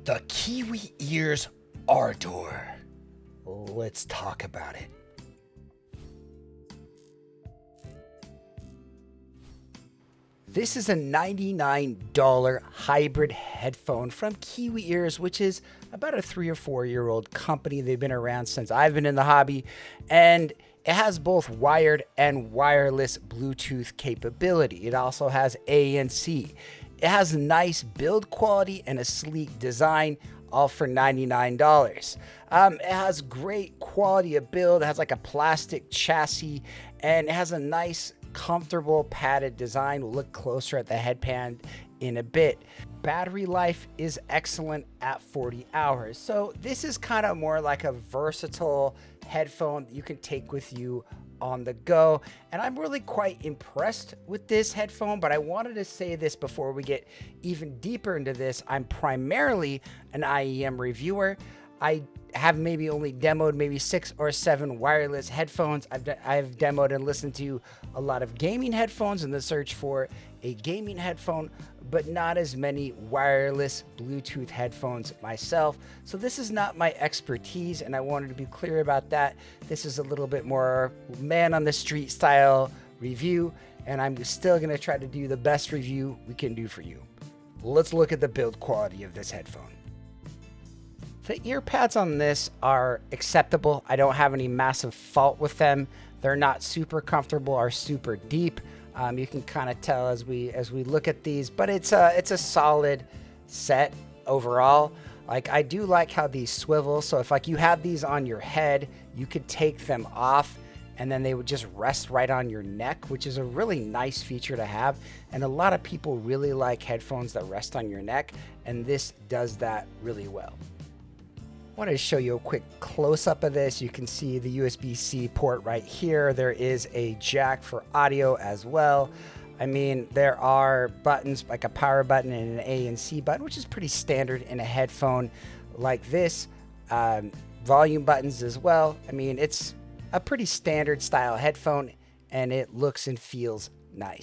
The Kiwi Ears Ardor. Let's talk about it. This is a $99 hybrid headphone from Kiwi Ears, which is about a 3 or 4 year old company. They've been around since I've been in the hobby, and it has both wired and wireless Bluetooth capability. It also has ANC. It has nice build quality and a sleek design, all for $99. It has great quality of build. It has like a plastic chassis, and it has a nice comfortable padded design. We'll look closer at the headband in a bit. Battery life is excellent at 40 hours. So this is kind of more like a versatile headphone that you can take with you on the go. And I'm really quite impressed with this headphone, but I wanted to say this before we get even deeper into this. I'm primarily an IEM reviewer. I have maybe only demoed maybe 6 or 7 wireless headphones. I've demoed and listened to a lot of gaming headphones in the search for a gaming headphone, but not as many wireless Bluetooth headphones myself. So this is not my expertise, and I wanted to be clear about that. This is a little bit more man on the street style review, and I'm still gonna try to do the best review we can do for you. Let's look at the build quality of this headphone. The ear pads on this are acceptable. I don't have any massive fault with them. They're not super comfortable or super deep. You can kind of tell as we look at these, but it's a solid set overall. Like, I do like how these swivel. So if like you have these on your head, you could take them off and then they would just rest right on your neck, which is a really nice feature to have. And a lot of people really like headphones that rest on your neck, and this does that really well. I want to show you a quick close-up of this. You can see the USB-C port right here. There is a jack for audio as well. I mean, there are buttons like a power button and an A and C button, which is pretty standard in a headphone like this. Volume buttons as well. I mean, it's a pretty standard style headphone, and it looks and feels nice.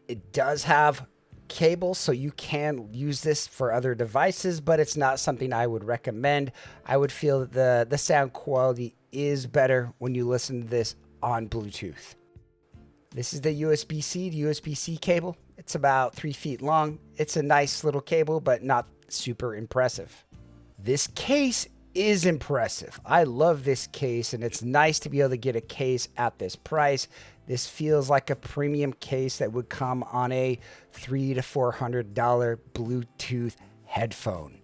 It does have cable, so you can use this for other devices, but it's not something I would recommend. I would feel that the sound quality is better when you listen to this on Bluetooth. This is the USB-C to USB-C cable. It's about 3 feet long. It's a nice little cable, but not super impressive. This case is impressive. I love this case, and it's nice to be able to get a case at this price. This feels like a premium case that would come on a $300 to $400 Bluetooth headphone.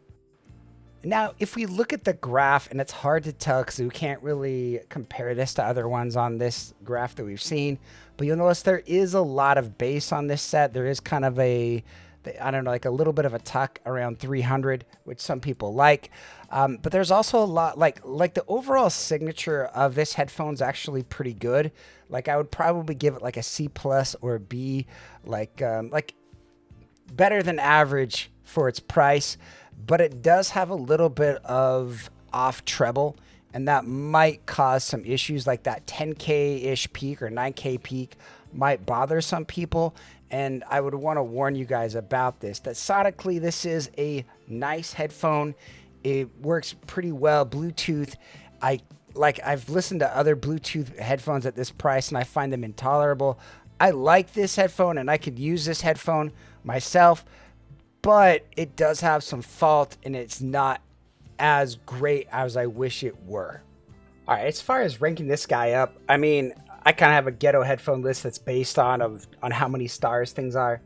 Now, if we look at the graph, and it's hard to tell because we can't really compare this to other ones on this graph that we've seen, but you'll notice there is a lot of bass on this set. There is kind of I don't know, like a little bit of a tuck around 300, which some people like. But there's also a lot, like the overall signature of this headphone is actually pretty good. Like, I would probably give it like a C+ or a B, like better than average for its price. But it does have a little bit of off treble, and that might cause some issues. Like that 10K-ish peak or 9K peak might bother some people. And I would want to warn you guys about this, that sonically this is a nice headphone. It works pretty well. Bluetooth, I've listened to other Bluetooth headphones at this price, and I find them intolerable. I like this headphone, and I could use this headphone myself, but it does have some fault, and it's not as great as I wish it were. All right, as far as ranking this guy up, I mean, I kind of have a ghetto headphone list that's based on how many stars things are,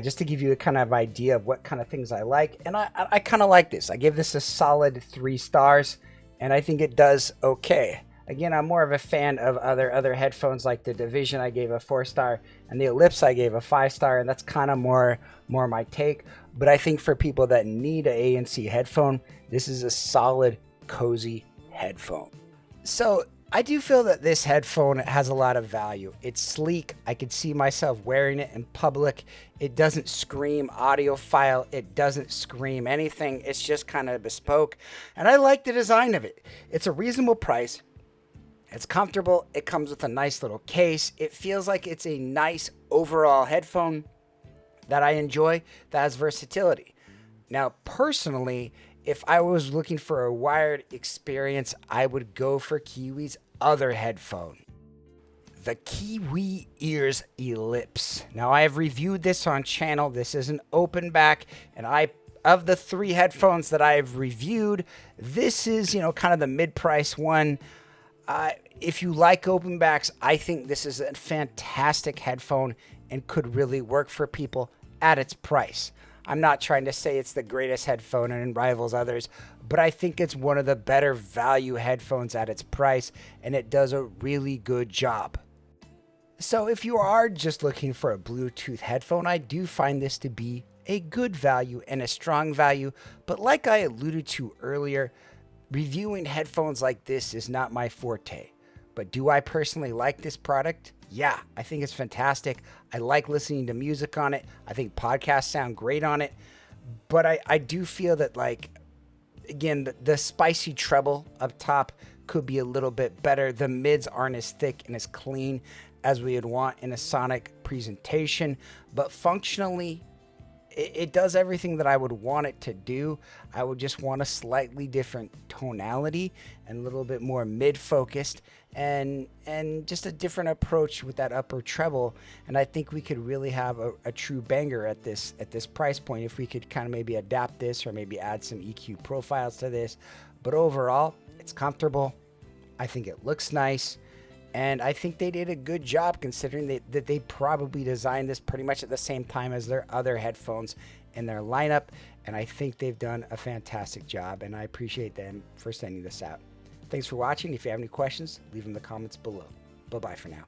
just to give you a kind of idea of what kind of things I like. And I kind of like this. I give this a solid 3 stars, and I think it does okay. Again, I'm more of a fan of other headphones, like the Division I gave a 4-star, and the Ellipse I gave a 5-star, and that's kind of more my take. But I think for people that need an ANC headphone, this is a solid, cozy headphone. So I do feel that this headphone has a lot of value. It's sleek. I could see myself wearing it in public. It doesn't scream audiophile. It doesn't scream anything. It's just kind of bespoke. And I like the design of it. It's a reasonable price. It's comfortable. It comes with a nice little case. It feels like it's a nice overall headphone that I enjoy, that has versatility. Now, personally, if I was looking for a wired experience, I would go for Kiwi's other headphone, the Kiwi Ears Ellipse. Now, I have reviewed this on channel. This is an open back, and of the 3 headphones that I've reviewed, this is, kind of the mid-price one. If you like open backs, I think this is a fantastic headphone and could really work for people at its price. I'm not trying to say it's the greatest headphone and rivals others, but I think it's one of the better value headphones at its price, and it does a really good job. So if you are just looking for a Bluetooth headphone, I do find this to be a good value and a strong value. But like I alluded to earlier, reviewing headphones like this is not my forte. But do I personally like this product? Yeah, I think it's fantastic. I like listening to music on it. I think podcasts sound great on it. But I do feel that, again, the spicy treble up top could be a little bit better. The mids aren't as thick and as clean as we would want in a sonic presentation, but functionally, it does everything that I would want it to do. I would just want a slightly different tonality and a little bit more mid-focused and just a different approach with that upper treble. And I think we could really have a true banger at this price point if we could kind of maybe adapt this or maybe add some EQ profiles to this. But overall, it's comfortable. I think it looks nice. And I think they did a good job considering that they probably designed this pretty much at the same time as their other headphones in their lineup. And I think they've done a fantastic job, and I appreciate them for sending this out. Thanks for watching. If you have any questions, leave them in the comments below. Bye-bye for now.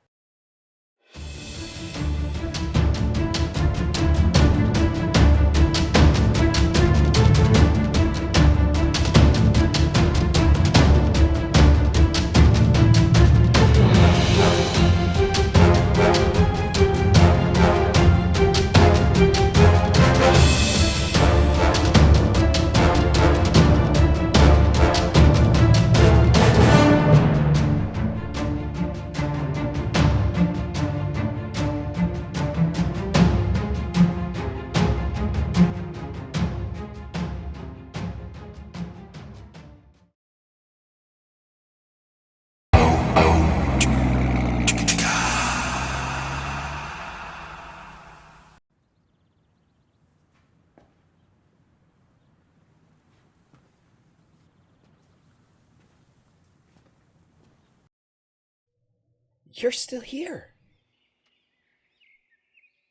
You're still here.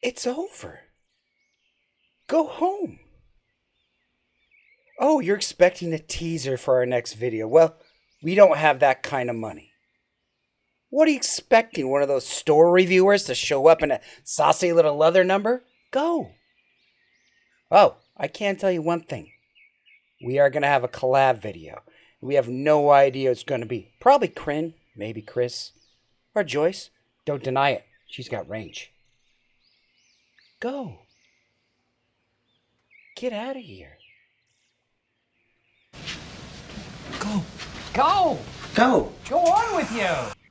It's over. Go home. Oh, you're expecting a teaser for our next video. Well, we don't have that kind of money. What are you expecting? One of those store reviewers to show up in a saucy little leather number? Go. Oh, I can tell you one thing. We are going to have a collab video. We have no idea what it's going to be. Probably Kryn, maybe Chris. Or Joyce. Don't deny it. She's got range. Go. Get out of here. Go. Go. Go. Go on with you.